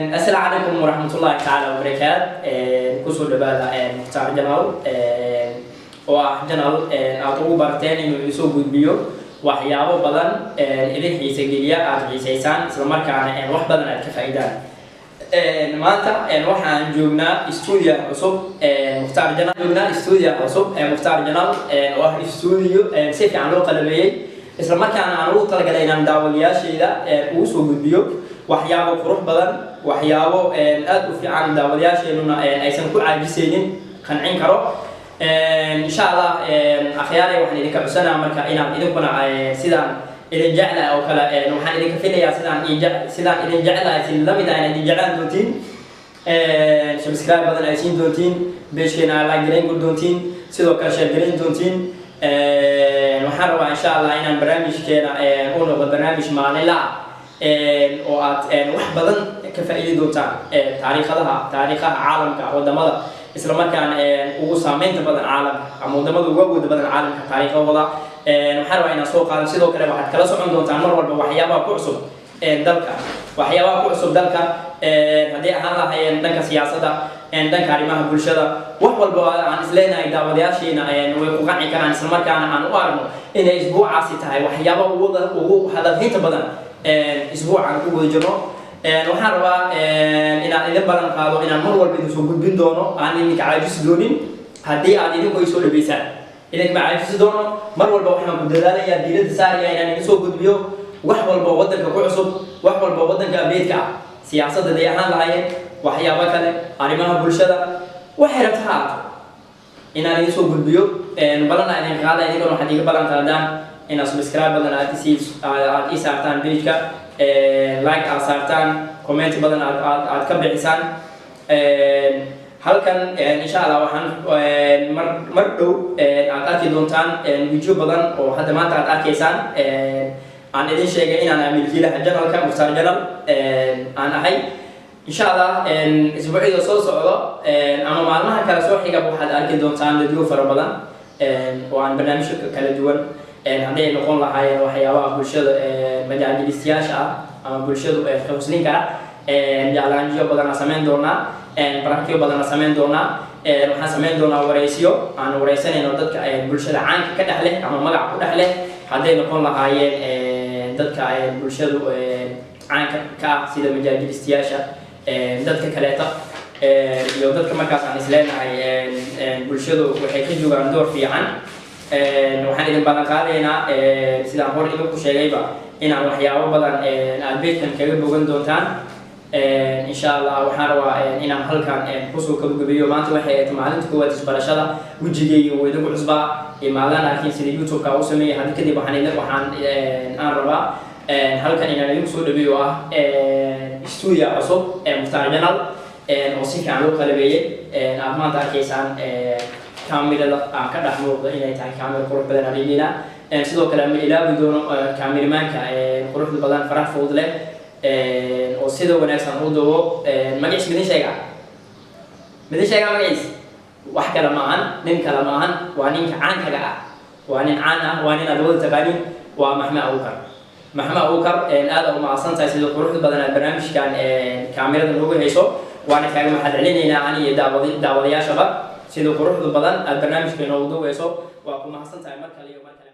السلام عليكم ورحمة الله تعالى وبركاته. كسر دبالة مختار جنال وجنال أطلب برتين إنه يسوق بيو وحياه بدن إذا حيسجليا حيسيسان سلمر كان واحد بدن الكفايدان مالتا waxaan joognaa studio cusub Mukhtaar Janal joognaa studio cusub Mukhtaar Janal oo studio si fiican loo qalabeeyay isla markaana aan ugu talagalay inaan daawadayaasheeda ugu soo gudbiyo waxyaabo qurux badan waxyaabo aad u fiican daawadayaasheena aysan ku caajisaynin qancin karo insha Allah akhyaaray waxaan idinka cusubnaa marka inaan idinkuna sidaan إذا جعل أو كلا وحنا إذا كفينا يا سيدان إذا جعل سلمي ده إذا جعل دوتين سبسكرايب بدنا عايزين دوتين بيشكنا على جرين قول دوتين سيدو كرشة جرين دوتين وحنا إن شاء الله إن برنامج كنا أونو برنامج معنا لا وقت واحد بدن كفاية دوتان تاريخها عالم كودمada isla markaan ugu saameynta badan caalamka ama wadamada ugu awood badan caalamka taariikhdooda waxaan rabaa inaan soo qaado sidoo kale waxaad kala socon doontaan mar walba waxyaabaha ku cusub dalka hadii ahaan lahaayeen dhanka siyaasadda dhanka arrimaha bulshada wax walba aan isleenahay daawadayaasheena way ku qanci karaan isla markaana aan u aragno inay isbuucaasi tahay waxyaabaha ugu hadalhaynta badan isbuucan ku wada jirno waxaan rabaa inaan idin balan qaado inaan mar walba idin soo gudbin doono aan idinka caajisi doonin haddii aad idinku ay soo dhaweysaan idinka caajisi doono mar walba waxaan ku dadaalayaa diiradda saaraya inaan idin soo gudbiyo wax walba waddanka ku cusub wax walba waddanka abeedka ah siyaasadda day ahaan lahaayeen waxyaabo kale arrimaha bulshada waxay rabtaa inaan idin soo gudbiyo balana idin qaada idinkuna waxaad iga balan qaadaan inaad subscribe badan aad ii saartaan page-ka like aad saartaan comment badan aad ka bixisaan halkan insha Allah waxaan mar dhow aad arki doontaan video badan oo hadda maanta aad arkaysaan aan idin sheegay inaan milkiilaha channelka Mukhtaar Janal aan ahay insha Allah isbuucida soo socdo ama maalmaha kala soo xiga waxaad arki doontaan video fara badan oo aan barnaamijyo kala duwan hadday noqon lahaayeen waxyaabaha bulshada majaajilistayaasha ah ama bulshadu ka husnin kara jaalanjiyo badan aan samayn doonaa baraktiyo badan aan samayn doonaa waxaan samayn doonaa wareysiyo aan wareysanayno dadka bulshada caanka ka dhex leh ama magac ku dhex leh hadday noqon lahaayeen dadka bulshadu caanka ka ah sida majaajilistayaasha dadka kaleeta iyo dadka markaas aan isleenahay bulshadu waxay ka joogaan door fiican waxaan idin balan qaadaynaa sidaan hor idinku sheegayba inaan waxyaabo badan aad beedkan kaga bogan doontaan insha Allah waxaan rabaa inaan halkan kusoo gabagabeeyo maanta waxay ahayd maalinta koowaad isbarashada wejigayga oo idinku cusbaa imaadaan laakiin sida YouTube-ka u sameeyay hadda kadib waxaan rabaa halkan inaan idinku soo dhaweeyo ah studio cusub Mukhtaar Janal oo si fiican loo qalabeeyay aad maanta arkaysaan كاميرا كذا حمود إلى تاع كاميرا قرب بدن علينا سيدو كلام إلى بدون كاميرا مان كقرب بدن فرح فوض له وسيدو وناس هنودو ما جيش بدين شيء ما جيش واحد كلامهن نين كلامهن وانين عن كذا وانين عنا وانين أدول تباني ومحمد أبوكر هذا هو مع صنع سيدو قرب بدن البرنامج كان كاميرا الهوجة هيسو وانا كان محد علينا يعني داوديا شباب sidoo quruxda badan barnaamijkeena uu duweyso waa ku mahadsantahay markale iyo markale